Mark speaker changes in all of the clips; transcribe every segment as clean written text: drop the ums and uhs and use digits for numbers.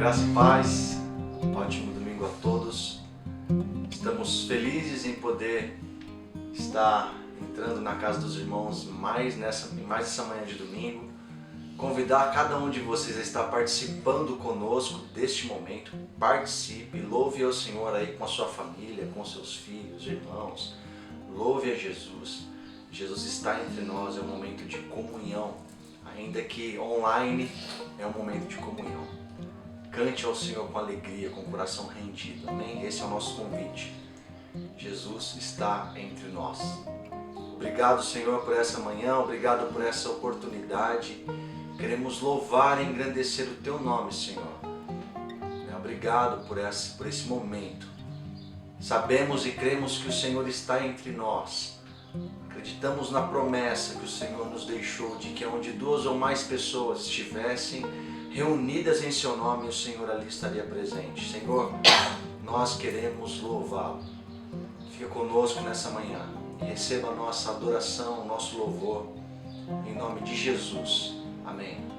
Speaker 1: Graça e paz, ótimo domingo a todos. Estamos felizes em poder estar entrando na casa dos irmãos mais essa manhã de domingo. Convidar cada um de vocês a estar participando conosco deste momento. Participe, louve ao Senhor aí com a sua família, com seus filhos, irmãos. Louve a Jesus. Jesus está entre nós, é um momento de comunhão. Ainda que online, é um momento de comunhão. Cante ao Senhor com alegria, com o coração rendido. Amém? Esse é o nosso convite. Jesus está entre nós. Obrigado, Senhor, por essa manhã. Obrigado por essa oportunidade. Queremos louvar e engrandecer o Teu nome, Senhor. Obrigado por esse momento. Sabemos e cremos que o Senhor está entre nós. Acreditamos na promessa que o Senhor nos deixou de que onde duas ou mais pessoas estivessem reunidas em Seu nome, o Senhor ali estaria presente. Senhor, nós queremos louvá-lo. Fica conosco nessa manhã e receba a nossa adoração, o nosso louvor, em nome de Jesus. Amém.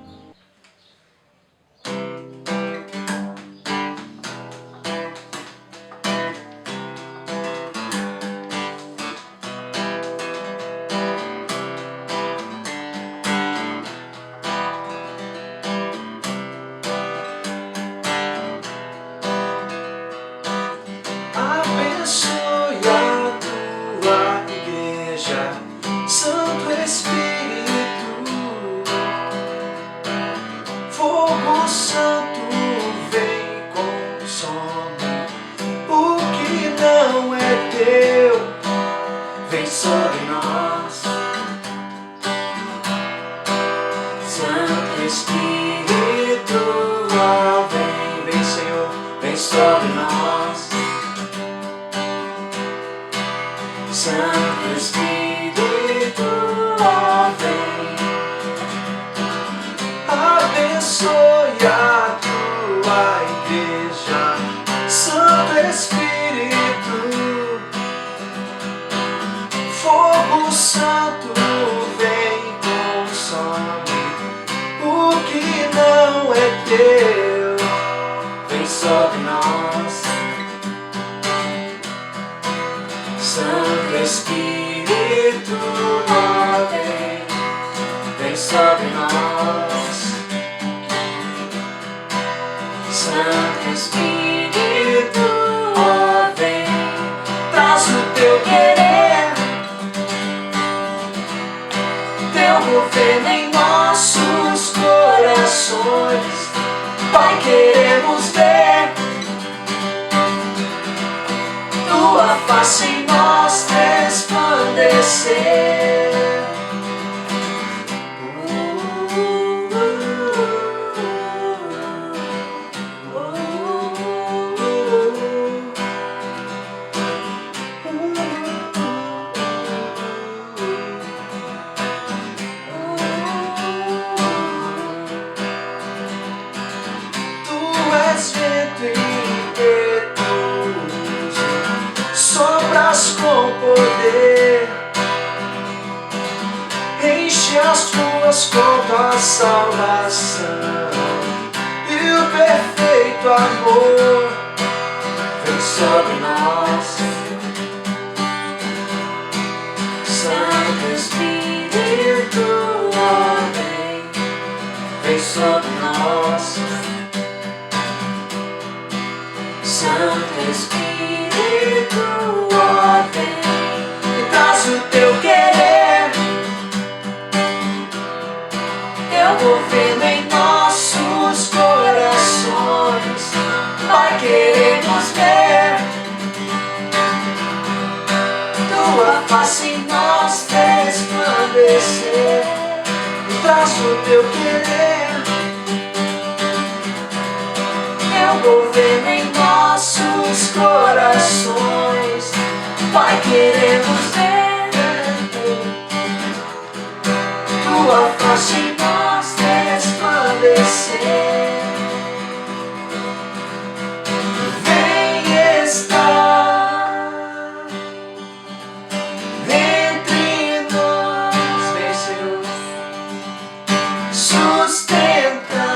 Speaker 2: Sustenta,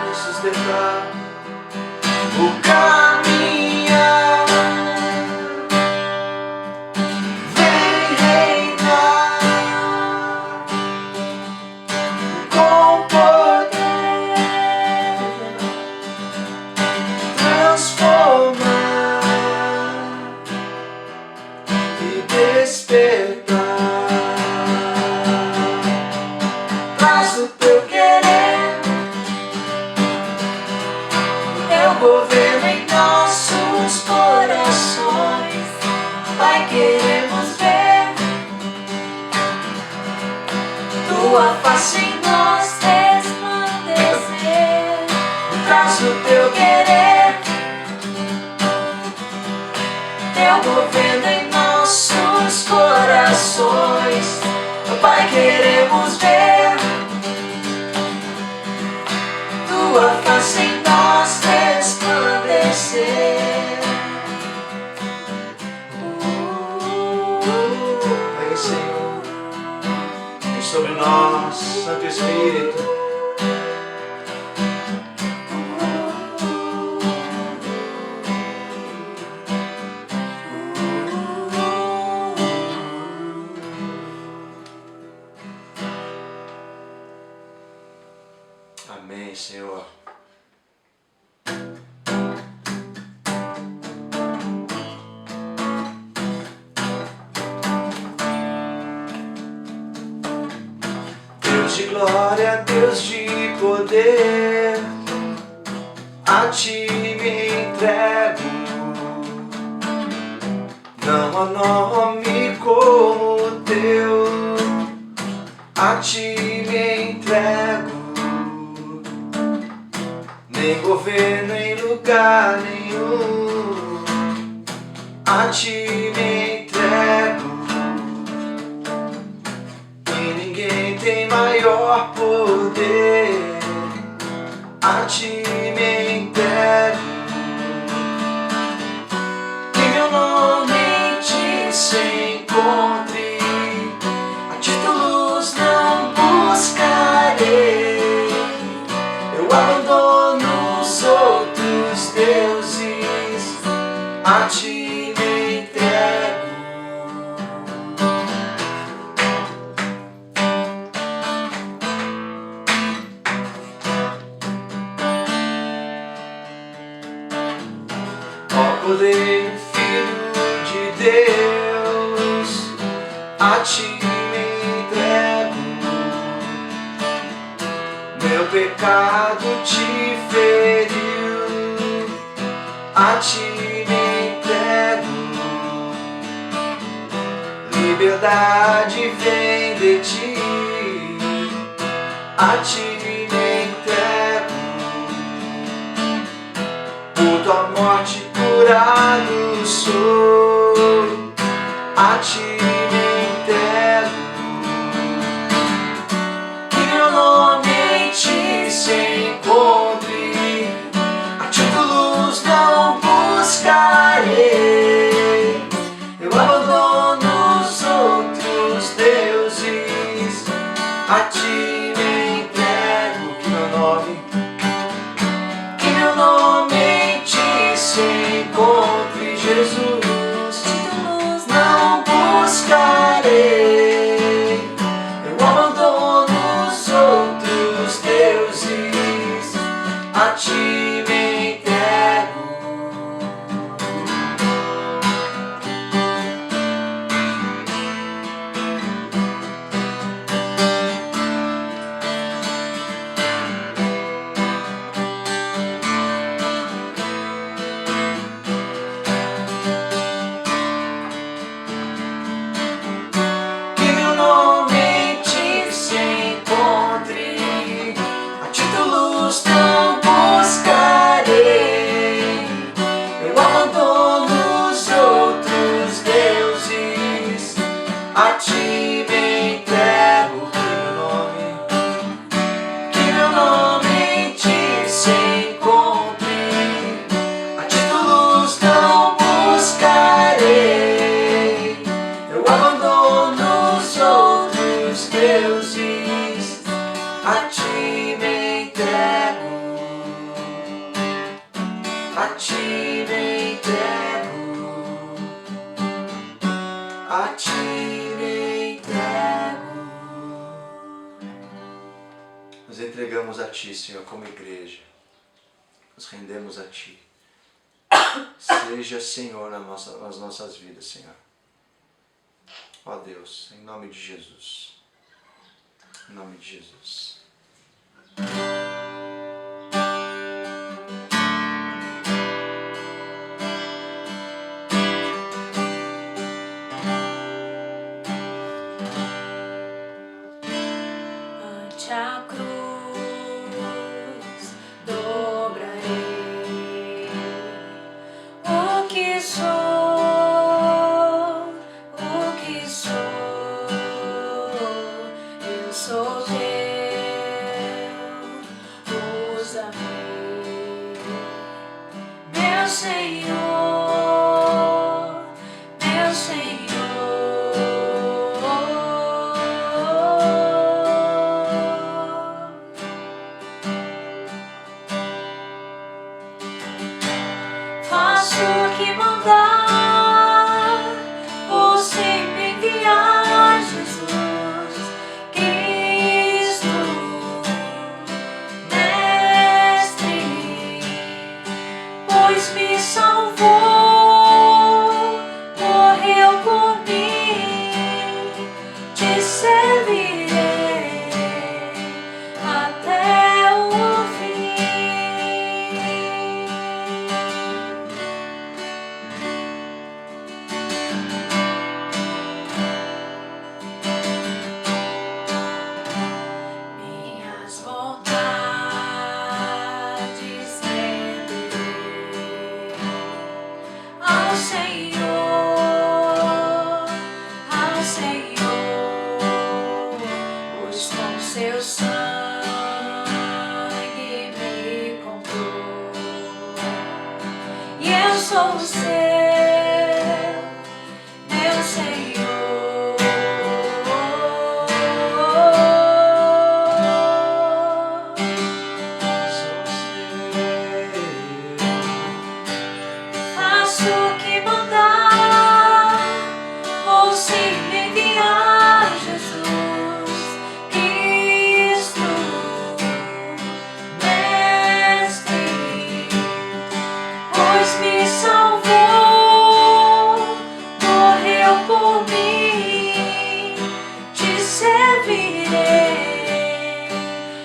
Speaker 2: nos sustentar.
Speaker 1: e despertar. Traz o teu querer, o teu governo em nossos corações. Pai, queremos ver tua face em nós resplandecer. Traz o teu querer, teu governo em nossos corações. Pai, queremos ver tua face em nós resplandecer. Vem, Senhor, vem sobre nós, Santo Espírito. Amém, Senhor. Deus de glória, Deus de poder, a ti me entrego. Não há nome como o teu, a ti me entrego. Nem governo em lugar nenhum, a ti me entrego. E ninguém tem maior poder, a ti me entrego. Que meu nome em ti se encontre, a títulos não buscarei. Eu abandono os outros deuses, a ti me entrego. Ó Cordeiro, Filho de Deus, a ti me entrego. Meu pecado te feriu, a ti me entrego. Liberdade vem de ti, a ti me entrego. Por tua morte curado sou, a ti me entrego. Que meu nome em ti se encontre, a títulos não buscarei. Eu abandono os outros deuses, a ti me entrego. Que meu nome em ti se encontre, Jesus. Títulos não buscarei. Eu abandono os outros deuses, a ti me entrego. Que meu nome em ti se encontre, a títulos não buscarei. Eu abandono os outros deuses, a ti me entrego. Que meu nome em ti se encontre, a títulos não buscarei. Eu abandono os outros deuses, a ti me entrego. A ti me entrego, a ti me entrego. Nos entregamos a ti, Senhor, como igreja. Nos rendemos a ti. Seja Senhor nas nossas vidas, Senhor. Ó Deus, em nome de Jesus. Em nome de Jesus.
Speaker 2: Ante a cruz dobrarei o que sou, o que sou. Eu sou teu, usa-me, meu Senhor, meu Senhor. Faço o que mandar, vou sempre enviar Jesus Cristo, Mestre, pois me salvou, morreu por mim, te servirei até o fim. Minhas vontades renderei ao Senhor, pois com seu sangue me comprou e eu sou seu, meu Senhor. Faço o que mandar, vou sempre enviar Jesus Cristo, Mestre, pois me salvou, morreu por mim, te servirei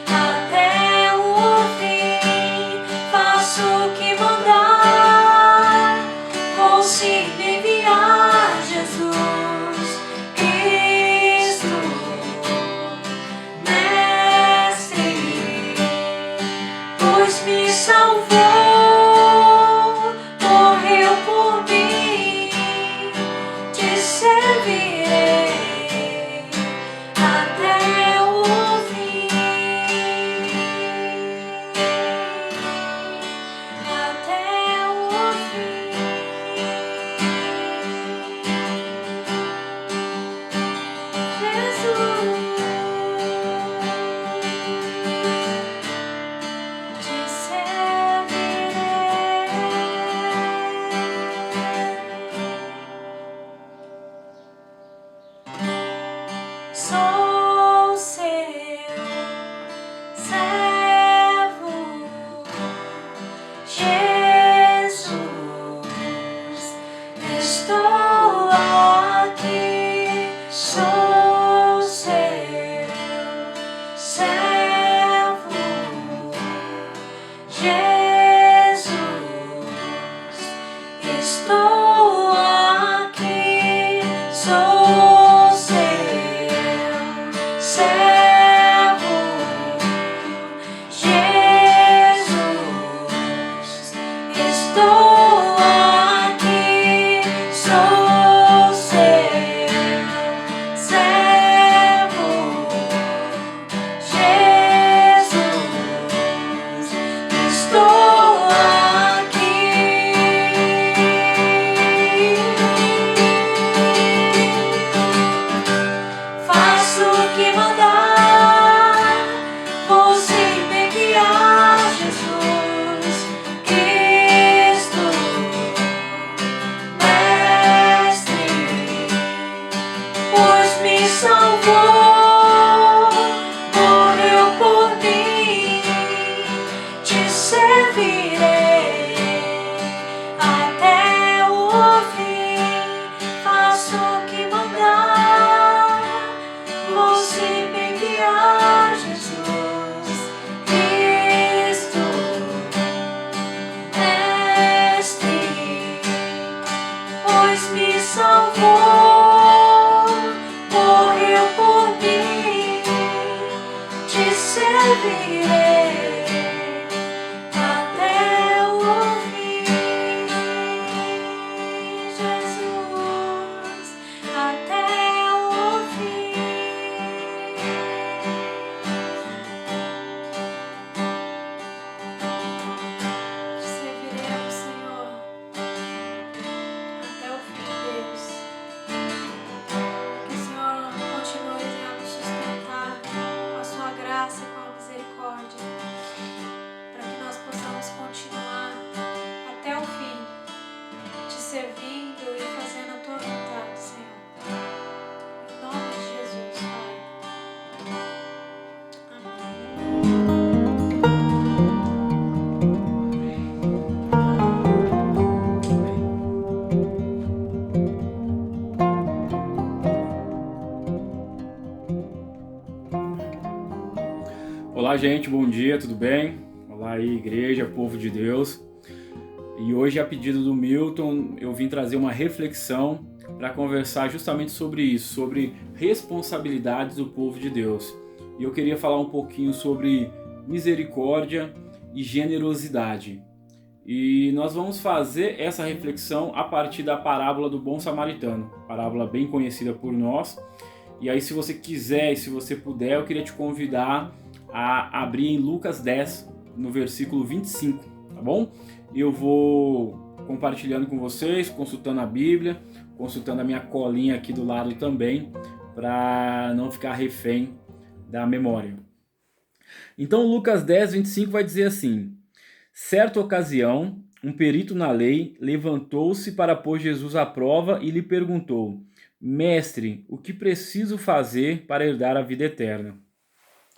Speaker 2: até o fim. Faço o que mandar, vou sempre enviar Jesus Cristo, Mestre, pois me salvou, morreu por mim, te servirei até o fim, até o fim. Jesus, te servirei. Sou seu servo, Jesus, estou aqui. Sou seu servo, Jesus, estou aqui. Sou seu servo, Jesus, estou aqui. Sou seu servo, Jesus, estou aqui.
Speaker 3: Olá, gente, bom dia, tudo bem? Olá aí, igreja, povo de Deus. E hoje, a pedido do Milton, eu vim trazer uma reflexão para conversar justamente sobre isso, sobre responsabilidades do povo de Deus. E eu queria falar um pouquinho sobre misericórdia e generosidade. E nós vamos fazer essa reflexão a partir da parábola do bom samaritano, parábola bem conhecida por nós. E aí, se você quiser e se você puder, eu queria te convidar a abrir em Lucas 10, no versículo 25, tá bom? Eu vou compartilhando com vocês, consultando a Bíblia, consultando a minha colinha aqui do lado também, para não ficar refém da memória. Então, Lucas 10, 25 vai dizer assim: certa ocasião, um perito na lei levantou-se para pôr Jesus à prova e lhe perguntou: Mestre, o que preciso fazer para herdar a vida eterna?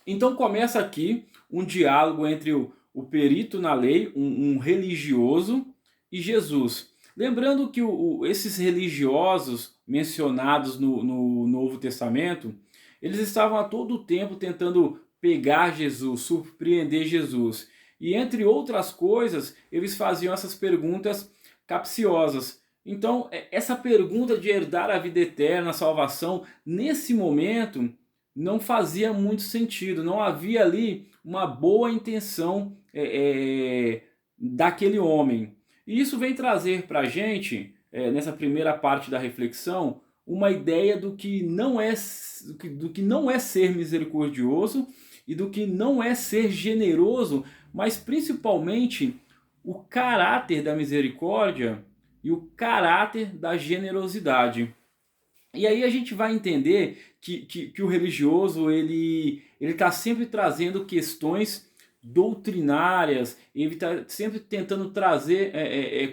Speaker 3: Então começa aqui um diálogo entre o perito na lei, um religioso, e Jesus. Lembrando que esses religiosos mencionados no Novo Testamento, eles estavam a todo tempo tentando pegar Jesus, surpreender Jesus. E entre outras coisas, eles faziam essas perguntas capciosas. Então, essa pergunta de herdar a vida eterna, a salvação, nesse momento, não fazia muito sentido. Não havia ali uma boa intenção daquele homem. E isso vem trazer para a gente, nessa primeira parte da reflexão, uma ideia do que não é ser misericordioso e do que não é ser generoso, mas principalmente o caráter da misericórdia e o caráter da generosidade. E aí a gente vai entender que o religioso ele está sempre trazendo questões doutrinárias, ele está sempre tentando trazer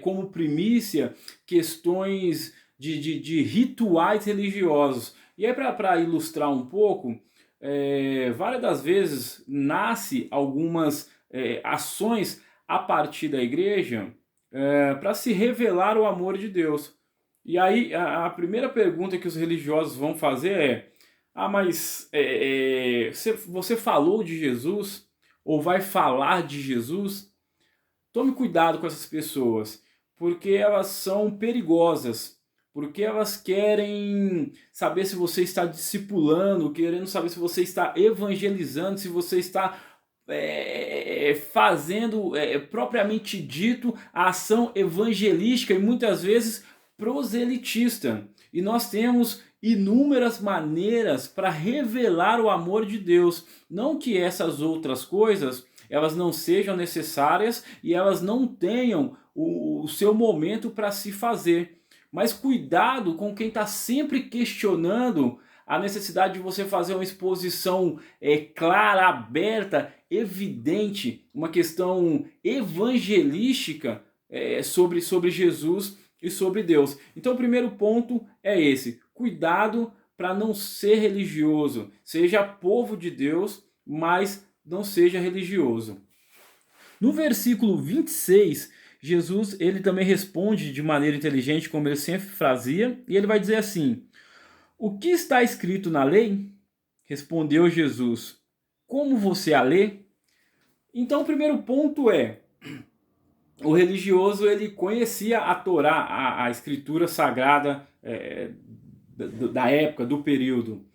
Speaker 3: como primícia questões de rituais religiosos. E aí, para ilustrar um pouco, várias das vezes nasce algumas ações a partir da igreja para se revelar o amor de Deus. E aí a primeira pergunta que os religiosos vão fazer mas você falou de Jesus? Ou vai falar de Jesus? Tome cuidado com essas pessoas, porque elas são perigosas, porque elas querem saber se você está discipulando, querendo saber se você está evangelizando, se você está fazendo propriamente dito a ação evangelística e muitas vezes proselitista. E nós temos inúmeras maneiras para revelar o amor de Deus. Não que essas outras coisas elas não sejam necessárias e elas não tenham o seu momento para se fazer. Mas cuidado com quem está sempre questionando a necessidade de você fazer uma exposição clara, aberta, evidente, uma questão evangelística sobre Jesus e sobre Deus. Então o primeiro ponto é esse: cuidado para não ser religioso. Seja povo de Deus, mas não seja religioso. No versículo 26, Jesus ele também responde de maneira inteligente, como ele sempre fazia, e ele vai dizer assim: o que está escrito na lei? Respondeu Jesus: como você a lê? Então o primeiro ponto é: o religioso ele conhecia a Torá, a escritura sagrada da época, do período.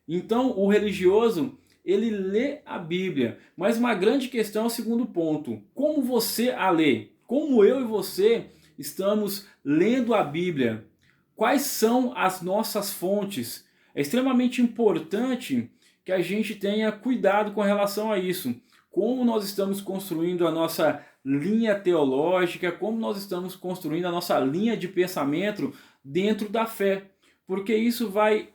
Speaker 3: Então o religioso ele lê a Bíblia, mas uma grande questão é o segundo ponto: como você a lê? Como eu e você estamos lendo a Bíblia? Quais são as nossas fontes? É extremamente importante que a gente tenha cuidado com relação a isso. Como nós estamos construindo a nossa linha teológica, como nós estamos construindo a nossa linha de pensamento dentro da fé. Porque isso vai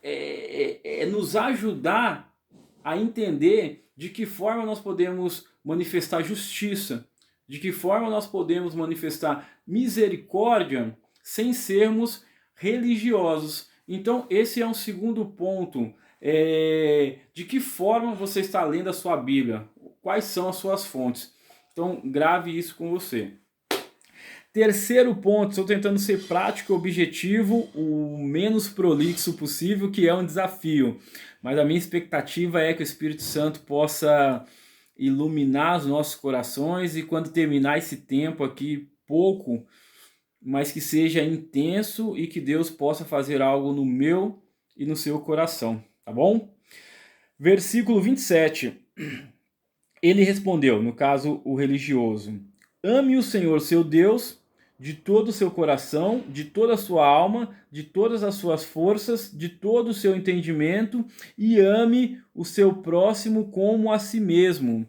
Speaker 3: nos ajudar a entender de que forma nós podemos manifestar justiça, de que forma nós podemos manifestar misericórdia sem sermos religiosos. Então esse é um segundo ponto. De que forma você está lendo a sua Bíblia? Quais são as suas fontes? Então grave isso com você. Terceiro ponto, estou tentando ser prático e objetivo, o menos prolixo possível, que é um desafio. Mas a minha expectativa é que o Espírito Santo possa iluminar os nossos corações e quando terminar esse tempo aqui, pouco, mas que seja intenso e que Deus possa fazer algo no meu e no seu coração, tá bom? Versículo 27. Ele respondeu, no caso o religioso: ame o Senhor seu Deus de todo o seu coração, de toda a sua alma, de todas as suas forças, de todo o seu entendimento, e ame o seu próximo como a si mesmo.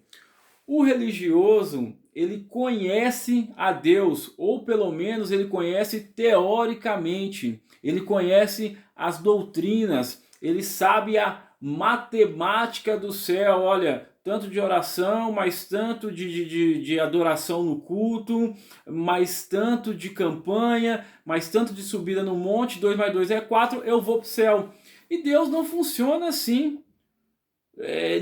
Speaker 3: O religioso, ele conhece a Deus, ou pelo menos ele conhece teoricamente, ele conhece as doutrinas, ele sabe a matemática do céu, olha, tanto de oração, mais tanto de adoração no culto, mais tanto de campanha, mais tanto de subida no monte, 2 mais 2 é 4, eu vou para o céu. E Deus não funciona assim.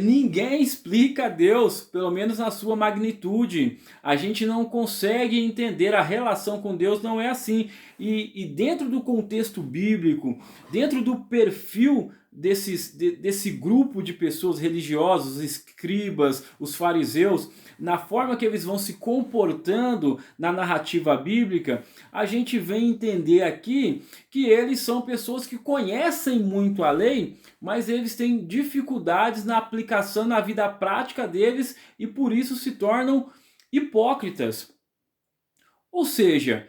Speaker 3: Ninguém explica Deus, pelo menos na sua magnitude. A gente não consegue entender a relação com Deus, não é assim. E dentro do contexto bíblico, dentro do perfil desse grupo de pessoas religiosas, os escribas, os fariseus, na forma que eles vão se comportando na narrativa bíblica, a gente vem entender aqui que eles são pessoas que conhecem muito a lei, mas eles têm dificuldades na aplicação na vida prática deles e por isso se tornam hipócritas. Ou seja,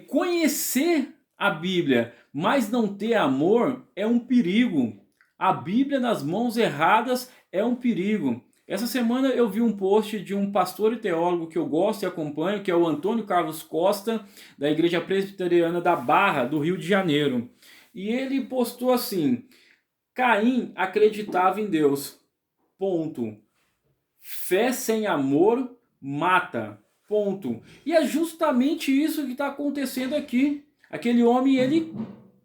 Speaker 3: conhecer a Bíblia, mas não ter amor é um perigo. A Bíblia nas mãos erradas é um perigo. Essa semana eu vi um post de um pastor e teólogo que eu gosto e acompanho, que é o Antônio Carlos Costa, da Igreja Presbiteriana da Barra, do Rio de Janeiro. E ele postou assim: Caim acreditava em Deus. Ponto. Fé sem amor mata. Ponto. E é justamente isso que está acontecendo aqui. Aquele homem, ele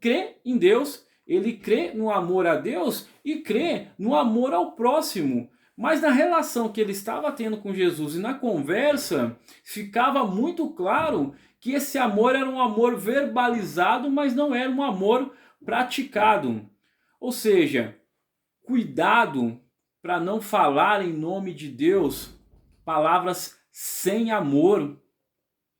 Speaker 3: crê em Deus, ele crê no amor a Deus e crê no amor ao próximo. Mas na relação que ele estava tendo com Jesus e na conversa, ficava muito claro que esse amor era um amor verbalizado, mas não era um amor praticado. Ou seja, cuidado para não falar em nome de Deus palavras sem amor,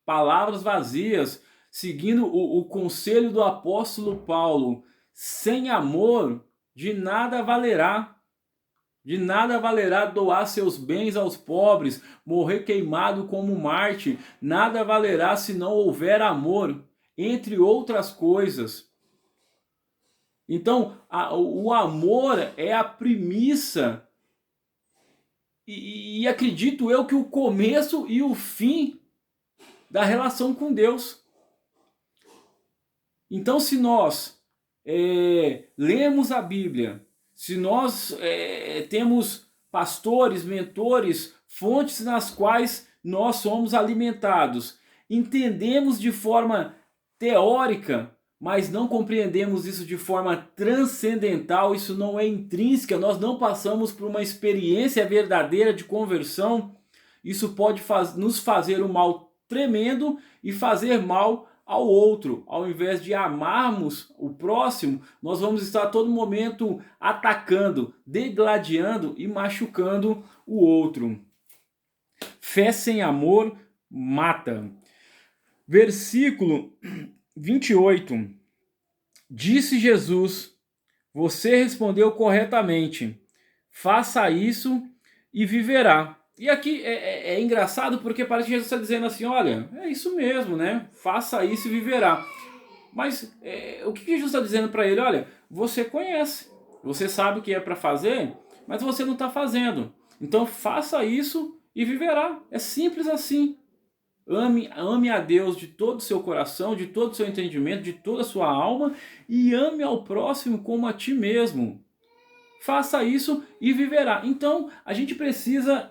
Speaker 3: palavras vazias, seguindo o conselho do apóstolo Paulo. Sem amor, de nada valerá. De nada valerá doar seus bens aos pobres, morrer queimado como Marte. Nada valerá se não houver amor, entre outras coisas. Então, o amor é a premissa e acredito eu que o começo e o fim da relação com Deus. Então, se nós lemos a Bíblia, se nós temos pastores, mentores, fontes nas quais nós somos alimentados, entendemos de forma teórica, mas não compreendemos isso de forma transcendental, isso não é intrínseca, nós não passamos por uma experiência verdadeira de conversão, isso pode nos fazer um mal tremendo e fazer mal ao outro. Ao invés de amarmos o próximo, nós vamos estar a todo momento atacando, degladiando e machucando o outro. Fé sem amor mata. Versículo 28. Disse Jesus: você respondeu corretamente. Faça isso e viverá. E aqui é engraçado porque parece que Jesus está dizendo assim, olha, é isso mesmo, né? Faça isso e viverá. Mas o que Jesus está dizendo para ele? Olha, você conhece, você sabe o que é para fazer, mas você não está fazendo. Então faça isso e viverá. É simples assim. Ame a Deus de todo o seu coração, de todo o seu entendimento, de toda a sua alma e ame ao próximo como a ti mesmo. Faça isso e viverá. Então, a gente precisa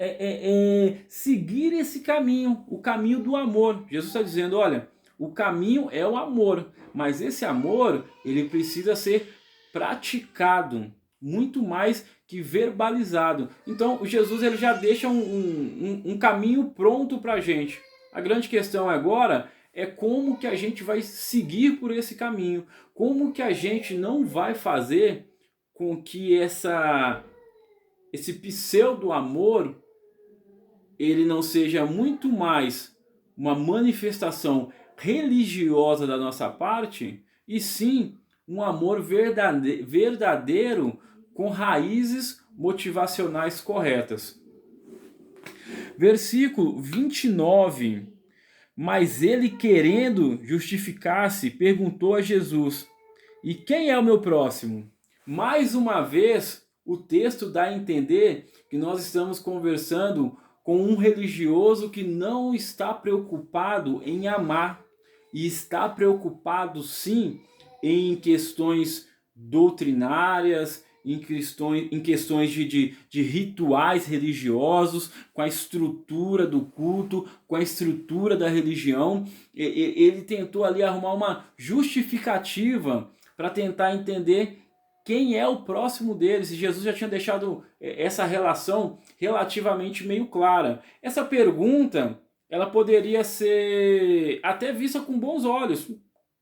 Speaker 3: seguir esse caminho, o caminho do amor. Jesus está dizendo, olha, o caminho é o amor, mas esse amor, ele precisa ser praticado, muito mais que verbalizado. Então, Jesus ele já deixa um caminho pronto para a gente. A grande questão agora é como que a gente vai seguir por esse caminho, como que a gente não vai fazer com que esse pseudo-amor ele não seja muito mais uma manifestação religiosa da nossa parte, e sim um amor verdadeiro com raízes motivacionais corretas. Versículo 29. Mas ele, querendo justificar-se, perguntou a Jesus: e quem é o meu próximo? Mais uma vez, o texto dá a entender que nós estamos conversando com um religioso que não está preocupado em amar, e está preocupado sim em questões doutrinárias, em questões de rituais religiosos, com a estrutura do culto, com a estrutura da religião. Ele tentou ali arrumar uma justificativa para tentar entender quem é o próximo deles. E Jesus já tinha deixado essa relação relativamente meio clara. Essa pergunta, ela poderia ser até vista com bons olhos.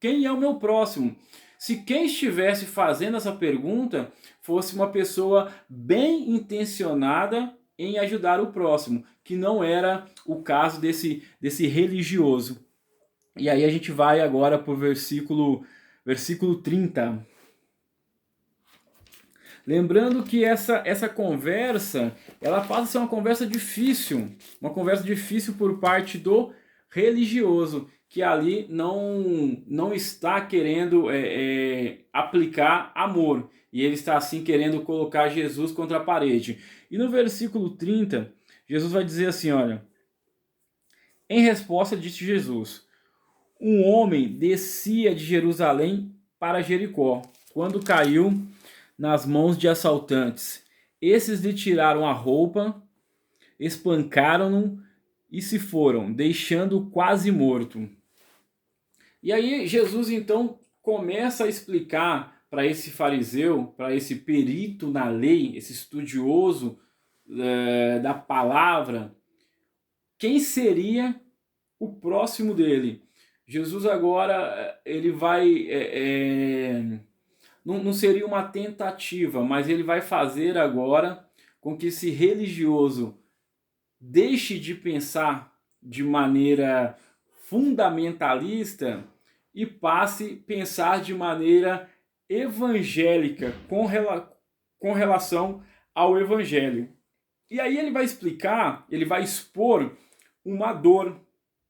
Speaker 3: Quem é o meu próximo? Se quem estivesse fazendo essa pergunta fosse uma pessoa bem intencionada em ajudar o próximo, que não era o caso desse religioso. E aí a gente vai agora para o versículo 30. Lembrando que essa conversa, ela passa a ser uma conversa difícil por parte do religioso, que ali não está querendo aplicar amor, e ele está assim querendo colocar Jesus contra a parede. E no versículo 30, Jesus vai dizer assim, olha: em resposta disse Jesus: um homem descia de Jerusalém para Jericó, quando caiu nas mãos de assaltantes. Esses lhe tiraram a roupa, espancaram-no e se foram, deixando-o quase morto. E aí Jesus então começa a explicar para esse fariseu, para esse perito na lei, esse estudioso da palavra, quem seria o próximo dele. Jesus agora, ele vai... não seria uma tentativa, mas ele vai fazer agora com que esse religioso deixe de pensar de maneira fundamentalista e passe a pensar de maneira evangélica com relação ao evangelho. E aí ele vai explicar, ele vai expor uma dor,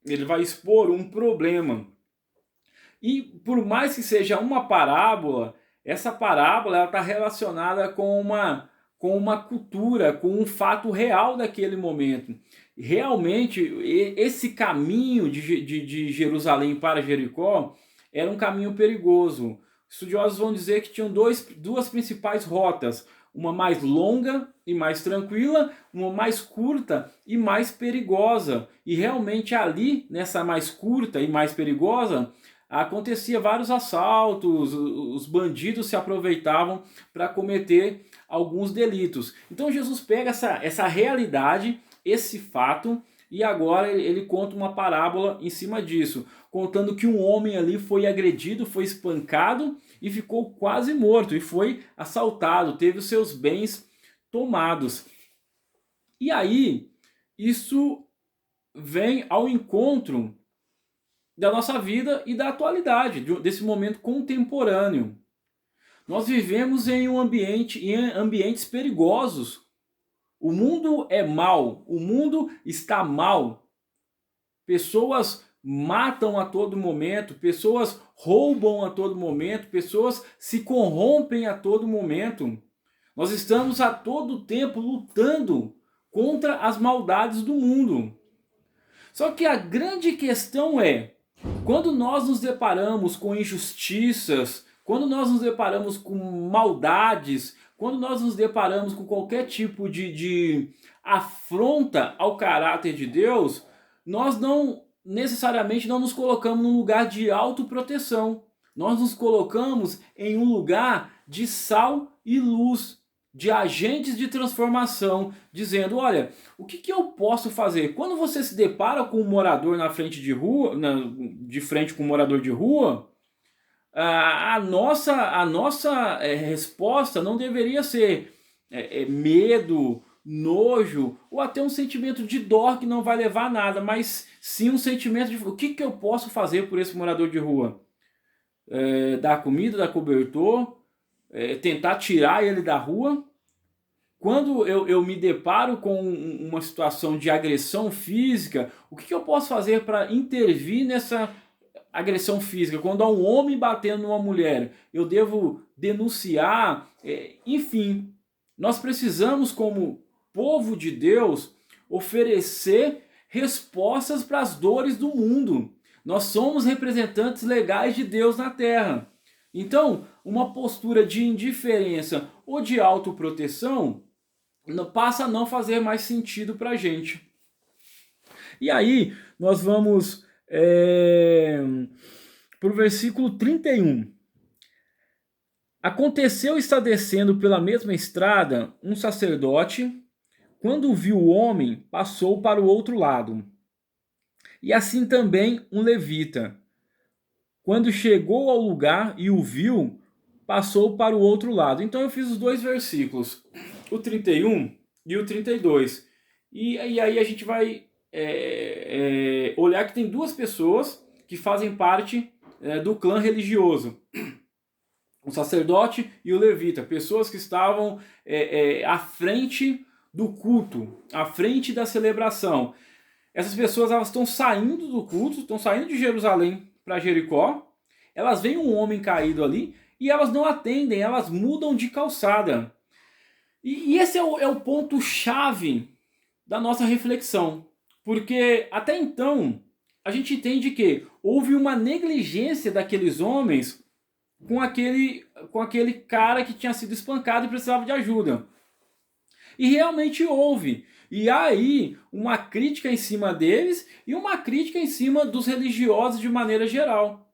Speaker 3: ele vai expor um problema. E por mais que seja uma parábola, essa parábola está relacionada com uma cultura, com um fato real daquele momento. Realmente, esse caminho de Jerusalém para Jericó era um caminho perigoso. Estudiosos vão dizer que tinham duas principais rotas, uma mais longa e mais tranquila, uma mais curta e mais perigosa. E realmente ali, nessa mais curta e mais perigosa, acontecia vários assaltos, os bandidos se aproveitavam para cometer alguns delitos. Então Jesus pega essa realidade, esse fato, e agora ele conta uma parábola em cima disso, contando que um homem ali foi agredido, foi espancado e ficou quase morto, e foi assaltado, teve os seus bens tomados. E aí, isso vem ao encontro da nossa vida e da atualidade, desse momento contemporâneo. Nós vivemos em ambientes perigosos. O mundo é mau, o mundo está mal. Pessoas matam a todo momento, pessoas roubam a todo momento, pessoas se corrompem a todo momento. Nós estamos a todo tempo lutando contra as maldades do mundo. Só que a grande questão é, quando nós nos deparamos com injustiças, quando nós nos deparamos com maldades, quando nós nos deparamos com qualquer tipo de afronta ao caráter de Deus, nós não necessariamente não nos colocamos num lugar de autoproteção. Nós nos colocamos em um lugar de sal e luz, de agentes de transformação, dizendo, olha, o que eu posso fazer? Quando você se depara com um morador na frente de rua, de frente com um morador de rua, a nossa resposta não deveria ser medo, nojo ou até um sentimento de dó que não vai levar a nada, mas sim um sentimento de o que eu posso fazer por esse morador de rua? Dar comida, dar cobertor, tentar tirar ele da rua. Quando eu me deparo com uma situação de agressão física, o que eu posso fazer para intervir nessa agressão física? Quando há um homem batendo numa mulher, eu devo denunciar? Enfim, nós precisamos, como povo de Deus, oferecer respostas para as dores do mundo. Nós somos representantes legais de Deus na Terra. Então, uma postura de indiferença ou de autoproteção passa a não fazer mais sentido para a gente. E aí, nós vamos para o versículo 31. Aconteceu estar descendo pela mesma estrada um sacerdote, quando viu o homem, passou para o outro lado. E assim também um levita. Quando chegou ao lugar e o viu, passou para o outro lado. Então eu fiz os dois versículos, o 31 e o 32. E aí a gente vai olhar que tem duas pessoas que fazem parte do clã religioso. O sacerdote e o levita, pessoas que estavam à frente do culto, à frente da celebração. Essas pessoas, elas estão saindo do culto, estão saindo de Jerusalém para Jericó, elas veem um homem caído ali e elas não atendem, elas mudam de calçada. E esse é o ponto-chave da nossa reflexão, porque até então a gente entende que houve uma negligência daqueles homens com aquele cara que tinha sido espancado e precisava de ajuda. E realmente houve. E há aí uma crítica em cima deles e uma crítica em cima dos religiosos de maneira geral.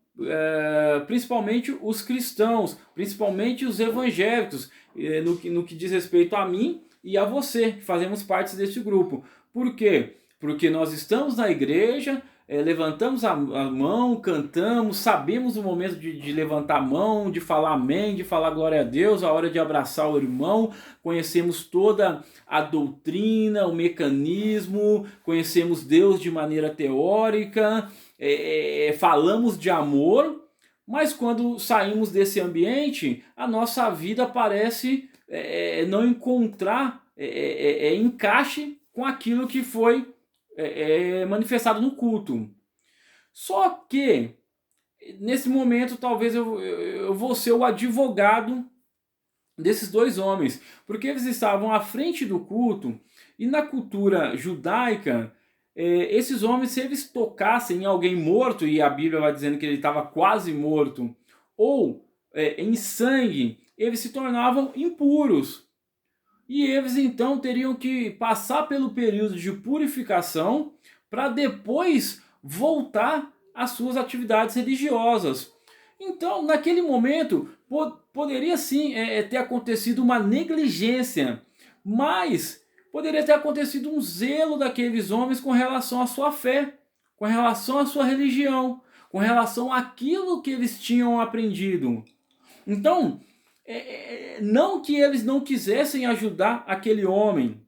Speaker 3: Principalmente os cristãos, principalmente os evangélicos, no que diz respeito a mim e a você, que fazemos parte desse grupo. Por quê? Porque nós estamos na igreja, levantamos a mão, cantamos, sabemos o momento de levantar a mão, de falar amém, de falar glória a Deus, a hora de abraçar o irmão, conhecemos toda a doutrina, o mecanismo, conhecemos Deus de maneira teórica, falamos de amor, mas quando saímos desse ambiente, a nossa vida parece não encontrar encaixe com aquilo que foi manifestado no culto. Só que nesse momento talvez eu vou ser o advogado desses dois homens, porque eles estavam à frente do culto e na cultura judaica esses homens, se eles tocassem em alguém morto, e a Bíblia vai dizendo que ele estava quase morto, ou em sangue, eles se tornavam impuros. E eles então teriam que passar pelo período de purificação para depois voltar às suas atividades religiosas. Então, naquele momento, poderia sim ter acontecido uma negligência, mas poderia ter acontecido um zelo daqueles homens com relação à sua fé, com relação à sua religião, com relação àquilo que eles tinham aprendido. Então, não que eles não quisessem ajudar aquele homem.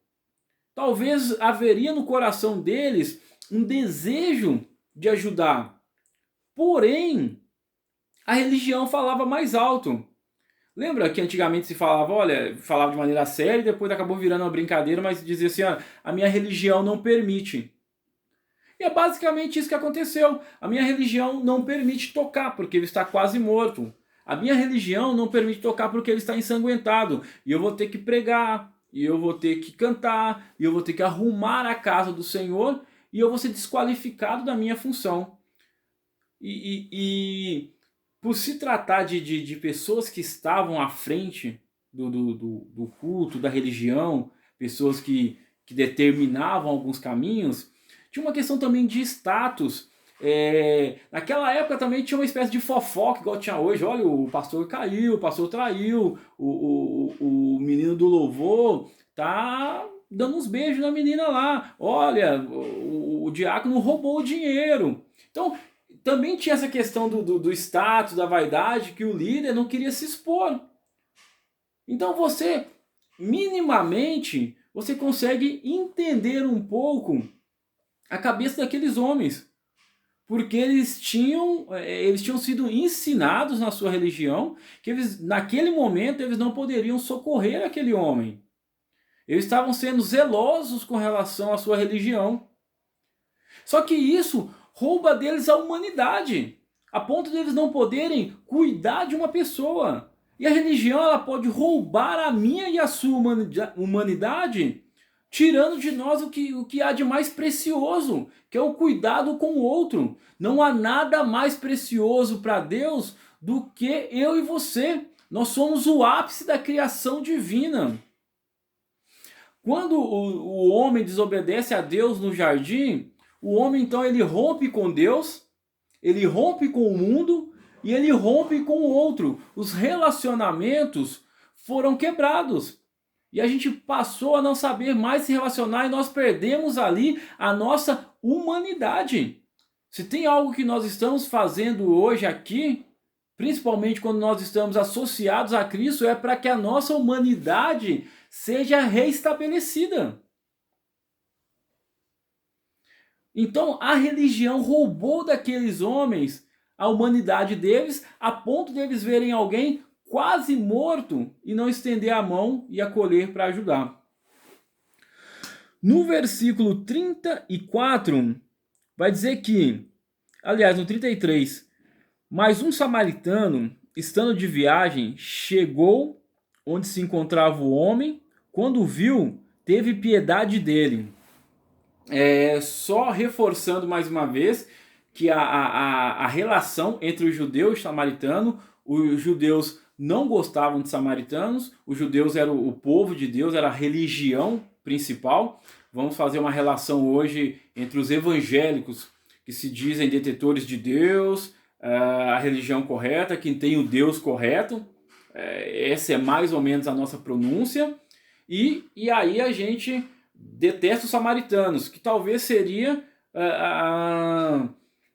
Speaker 3: Talvez haveria no coração deles um desejo de ajudar. Porém, a religião falava mais alto. Lembra que antigamente se falava de maneira séria e depois acabou virando uma brincadeira, mas dizia assim, a minha religião não permite. E é basicamente isso que aconteceu. A minha religião não permite tocar, porque ele está quase morto. A minha religião não permite tocar porque ele está ensanguentado. E eu vou ter que pregar, e eu vou ter que cantar, e eu vou ter que arrumar a casa do Senhor, e eu vou ser desqualificado da minha função. E por se tratar de pessoas que estavam à frente do culto, da religião, pessoas que determinavam alguns caminhos, tinha uma questão também de status. Naquela época também tinha uma espécie de fofoca, igual tinha hoje. Olha, o pastor caiu, o pastor traiu, o menino do louvor tá dando uns beijos na menina lá. Olha, o diácono roubou o dinheiro. Então, também tinha essa questão do status, da vaidade, que o líder não queria se expor. Então você, minimamente, você consegue entender um pouco a cabeça daqueles homens. Porque eles tinham sido ensinados na sua religião que naquele momento eles não poderiam socorrer aquele homem. Eles estavam sendo zelosos com relação à sua religião. Só que isso rouba deles a humanidade, a ponto de eles não poderem cuidar de uma pessoa. E a religião ela pode roubar a minha e a sua humanidade, tirando de nós o que há de mais precioso, que é o cuidado com o outro. Não há nada mais precioso para Deus do que eu e você. Nós somos o ápice da criação divina. Quando o homem desobedece a Deus no jardim, o homem então ele rompe com Deus, ele rompe com o mundo e ele rompe com o outro. Os relacionamentos foram quebrados. E a gente passou a não saber mais se relacionar e nós perdemos ali a nossa humanidade. Se tem algo que nós estamos fazendo hoje aqui, principalmente quando nós estamos associados a Cristo, é para que a nossa humanidade seja reestabelecida. Então a religião roubou daqueles homens a humanidade deles, a ponto de eles verem alguém quase morto e não estender a mão e acolher para ajudar. No versículo 34, vai dizer que, aliás, no 33, mas um samaritano, estando de viagem, chegou onde se encontrava o homem, quando o viu, teve piedade dele. Só reforçando mais uma vez que a relação entre o judeu e o samaritano, os judeus não gostavam de samaritanos, os judeus eram o povo de Deus, era a religião principal. Vamos fazer uma relação hoje entre os evangélicos, que se dizem detetores de Deus, a religião correta, quem tem o Deus correto. Essa é mais ou menos a nossa pronúncia. E aí a gente detesta os samaritanos, que talvez seria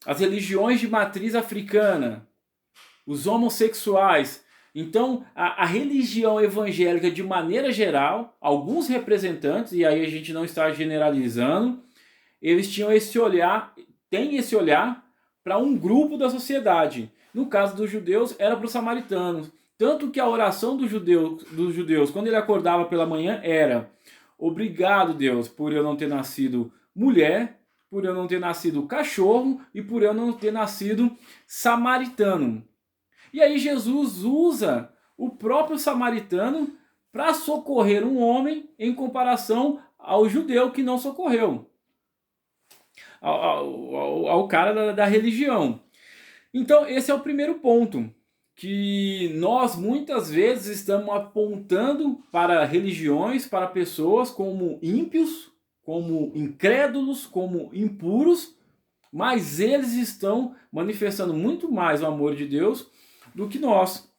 Speaker 3: as religiões de matriz africana, os homossexuais. Então, a religião evangélica, de maneira geral, alguns representantes, e aí a gente não está generalizando, eles tinham têm esse olhar para um grupo da sociedade. No caso dos judeus, era para os samaritanos. Tanto que a oração dos judeus, quando ele acordava pela manhã, era: obrigado, Deus, por eu não ter nascido mulher, por eu não ter nascido cachorro e por eu não ter nascido samaritano. E aí Jesus usa o próprio samaritano para socorrer um homem em comparação ao judeu que não socorreu, ao cara da religião. Então esse é o primeiro ponto, que nós muitas vezes estamos apontando para religiões, para pessoas como ímpios, como incrédulos, como impuros, mas eles estão manifestando muito mais o amor de Deus do que nós.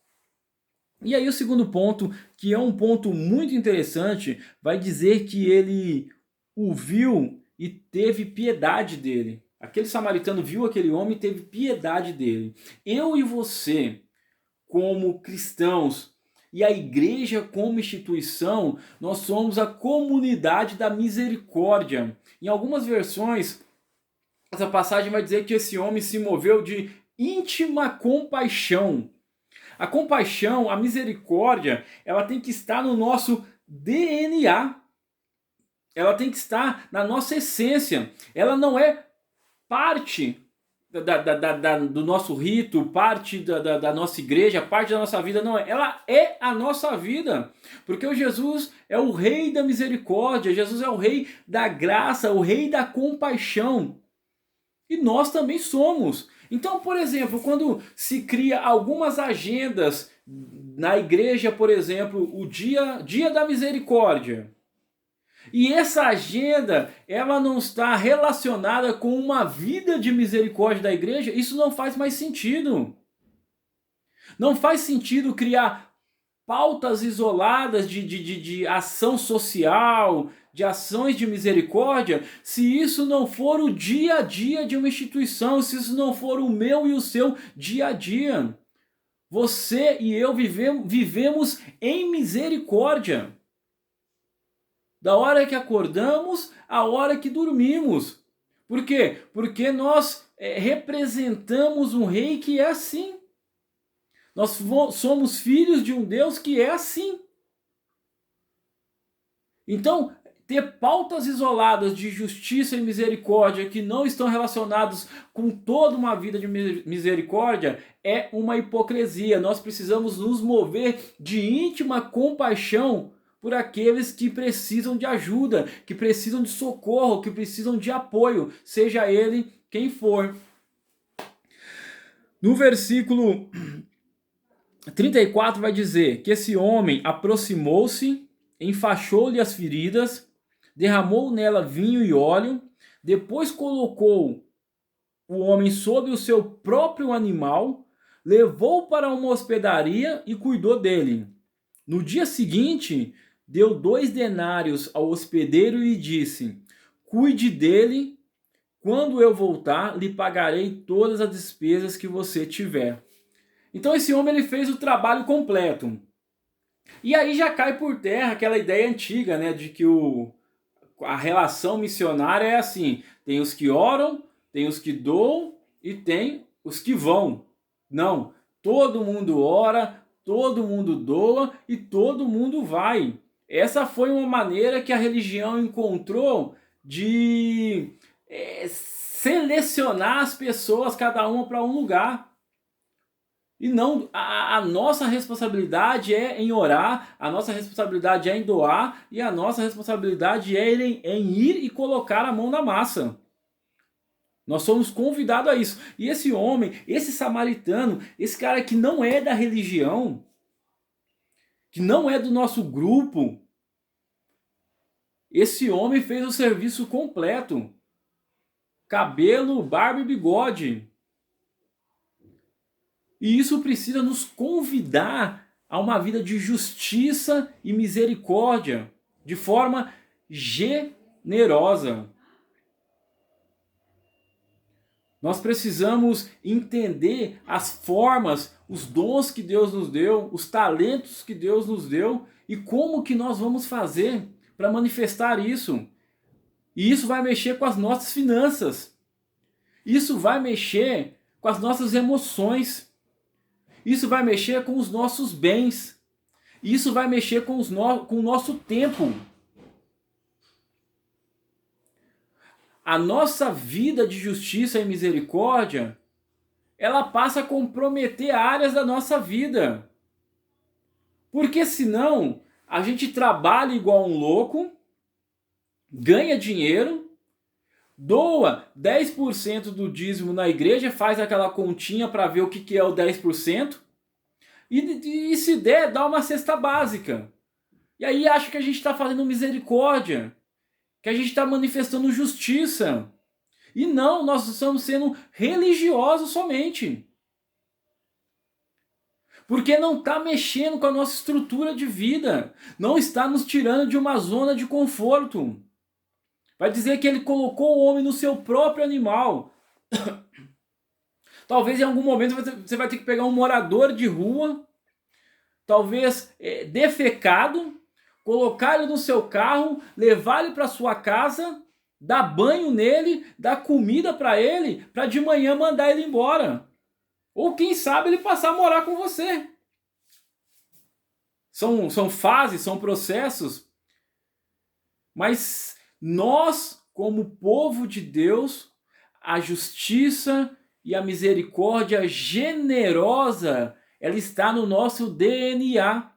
Speaker 3: E aí o segundo ponto, que é um ponto muito interessante, vai dizer que ele o viu e teve piedade dele. Aquele samaritano viu aquele homem e teve piedade dele. Eu e você, como cristãos, e a igreja como instituição, nós somos a comunidade da misericórdia. Em algumas versões, essa passagem vai dizer que esse homem se moveu de íntima compaixão. A compaixão, a misericórdia, ela tem que estar no nosso DNA. Ela tem que estar na nossa essência. Ela não é parte do nosso rito, parte da nossa igreja, parte da nossa vida, não é. Ela é a nossa vida. Porque o Jesus é o rei da misericórdia, Jesus é o rei da graça, o rei da compaixão. E nós também somos. Então, por exemplo, quando se cria algumas agendas na igreja, por exemplo, o dia da misericórdia, e essa agenda ela não está relacionada com uma vida de misericórdia da igreja, isso não faz mais sentido. Não faz sentido criar pautas isoladas de ação social, de ações de misericórdia, se isso não for o dia a dia de uma instituição, se isso não for o meu e o seu dia a dia. Você e eu vivemos em misericórdia. da hora que acordamos à hora que dormimos. Por quê? Porque nós representamos um rei que é assim. Nós somos filhos de um Deus que é assim. Então, ter pautas isoladas de justiça e misericórdia que não estão relacionados com toda uma vida de misericórdia é uma hipocrisia. Nós precisamos nos mover de íntima compaixão por aqueles que precisam de ajuda, que precisam de socorro, que precisam de apoio, seja ele quem for. No versículo 34 vai dizer que esse homem aproximou-se, enfaixou-lhe as feridas, derramou nela vinho e óleo, depois colocou o homem sobre o seu próprio animal, levou para uma hospedaria e cuidou dele. No dia seguinte, deu 2 denários ao hospedeiro e disse: cuide dele, quando eu voltar, lhe pagarei todas as despesas que você tiver. Então esse homem ele fez o trabalho completo. E aí já cai por terra aquela ideia antiga, né, de que a relação missionária é assim: tem os que oram, tem os que doam e tem os que vão. Não, todo mundo ora, todo mundo doa e todo mundo vai. Essa foi uma maneira que a religião encontrou de selecionar as pessoas, cada uma para um lugar. E não, a nossa responsabilidade é em orar, a nossa responsabilidade é em doar e a nossa responsabilidade é em ir e colocar a mão na massa. Nós somos convidados a isso. E esse homem, esse samaritano, esse cara que não é da religião, que não é do nosso grupo, esse homem fez o serviço completo. Cabelo, barba e bigode. E isso precisa nos convidar a uma vida de justiça e misericórdia, de forma generosa. Nós precisamos entender as formas, os dons que Deus nos deu, os talentos que Deus nos deu e como que nós vamos fazer para manifestar isso. E isso vai mexer com as nossas finanças. Isso vai mexer com as nossas emoções. Isso vai mexer com os nossos bens. Isso vai mexer com o nosso tempo. A nossa vida de justiça e misericórdia, ela passa a comprometer áreas da nossa vida. Porque senão, a gente trabalha igual um louco, ganha dinheiro, doa 10% do dízimo na igreja, faz aquela continha para ver o que é o 10%, e se der, dá uma cesta básica. E aí acha que a gente está fazendo misericórdia, que a gente está manifestando justiça. E não, nós estamos sendo religiosos somente. Porque não está mexendo com a nossa estrutura de vida, não está nos tirando de uma zona de conforto. Vai dizer que ele colocou o homem no seu próprio animal. Talvez em algum momento você vai ter que pegar um morador de rua, talvez defecado, colocar ele no seu carro, levar ele para sua casa, dar banho nele, dar comida para ele, para de manhã mandar ele embora. Ou quem sabe ele passar a morar com você. São fases, são processos. Mas nós, como povo de Deus, a justiça e a misericórdia generosa, ela está no nosso DNA.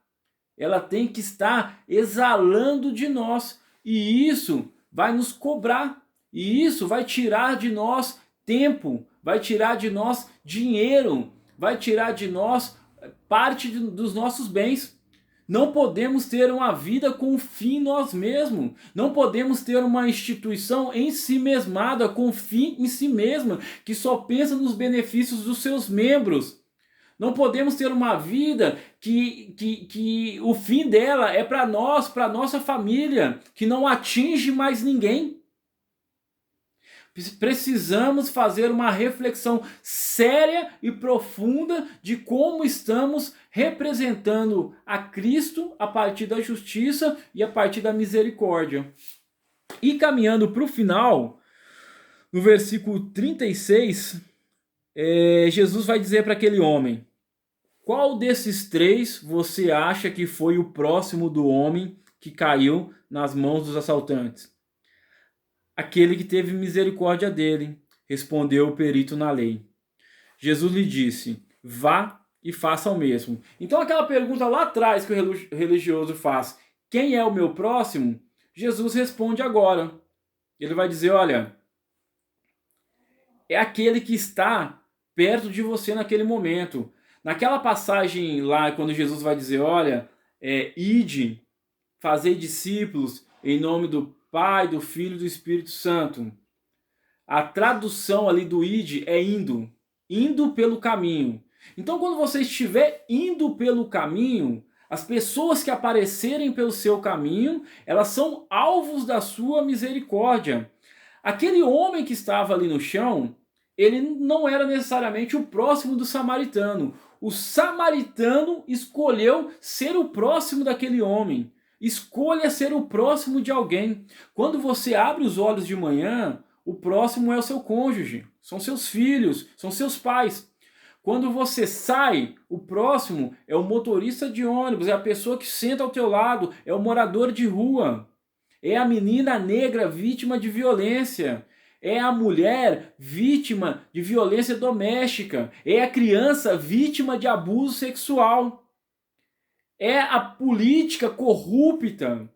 Speaker 3: Ela tem que estar exalando de nós. E isso vai nos cobrar. E isso vai tirar de nós tempo, vai tirar de nós dinheiro, vai tirar de nós parte dos nossos bens. Não podemos ter uma vida com fim nós mesmos. Não podemos ter uma instituição em si mesmada, com fim em si mesma, que só pensa nos benefícios dos seus membros. Não podemos ter uma vida que o fim dela é para nós, para nossa família, que não atinge mais ninguém. Precisamos fazer uma reflexão séria e profunda de como estamos representando a Cristo a partir da justiça e a partir da misericórdia. E caminhando para o final, no versículo 36, Jesus vai dizer para aquele homem: qual desses três você acha que foi o próximo do homem que caiu nas mãos dos assaltantes? Aquele que teve misericórdia dele, respondeu o perito na lei. Jesus lhe disse: vá e faça o mesmo. Então aquela pergunta lá atrás que o religioso faz, quem é o meu próximo? Jesus responde agora. Ele vai dizer: olha, é aquele que está perto de você naquele momento. Naquela passagem lá, quando Jesus vai dizer: olha, ide, fazei discípulos em nome do Pai, do Filho e do Espírito Santo. A tradução ali do ide é indo. Indo pelo caminho. Então, quando você estiver indo pelo caminho, as pessoas que aparecerem pelo seu caminho, elas são alvos da sua misericórdia. Aquele homem que estava ali no chão, ele não era necessariamente o próximo do samaritano. O samaritano escolheu ser o próximo daquele homem. Escolha ser o próximo de alguém. Quando você abre os olhos de manhã, o próximo é o seu cônjuge, são seus filhos, são seus pais. Quando você sai, o próximo é o motorista de ônibus, é a pessoa que senta ao teu lado, é o morador de rua, é a menina negra vítima de violência, é a mulher vítima de violência doméstica, é a criança vítima de abuso sexual. É a política corrupta,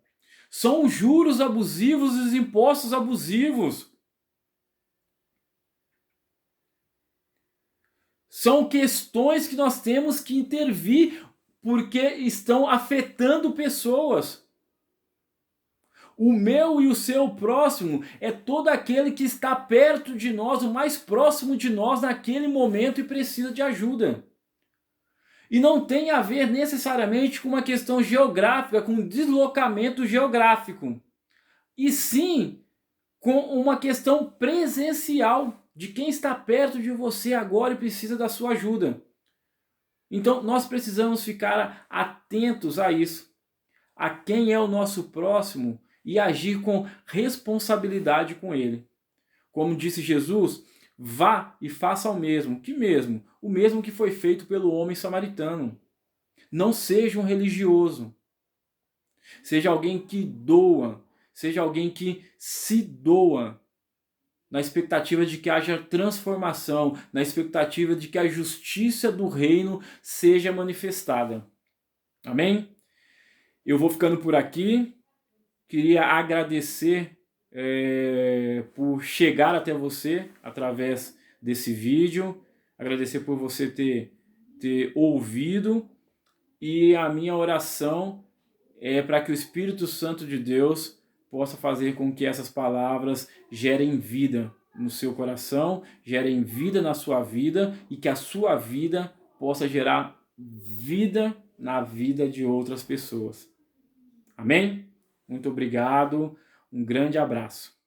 Speaker 3: são os juros abusivos e os impostos abusivos. São questões que nós temos que intervir porque estão afetando pessoas. O meu e o seu próximo é todo aquele que está perto de nós, o mais próximo de nós naquele momento e precisa de ajuda. E não tem a ver necessariamente com uma questão geográfica, com um deslocamento geográfico. E sim com uma questão presencial de quem está perto de você agora e precisa da sua ajuda. Então nós precisamos ficar atentos a isso. A quem é o nosso próximo e agir com responsabilidade com ele. Como disse Jesus, vá e faça o mesmo. Que mesmo? O mesmo que foi feito pelo homem samaritano. Não seja um religioso. Seja alguém que doa. Seja alguém que se doa. Na expectativa de que haja transformação. Na expectativa de que a justiça do reino seja manifestada. Amém? Eu vou ficando por aqui. Queria agradecer por chegar até você através desse vídeo, agradecer por você ter ouvido, e a minha oração é para que o Espírito Santo de Deus possa fazer com que essas palavras gerem vida no seu coração, gerem vida na sua vida e que a sua vida possa gerar vida na vida de outras pessoas. Amém? Muito obrigado, um grande abraço.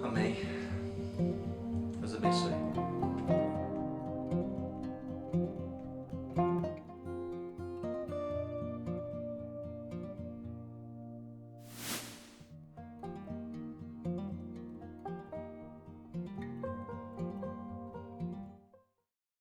Speaker 1: Amém. Deus abençoe.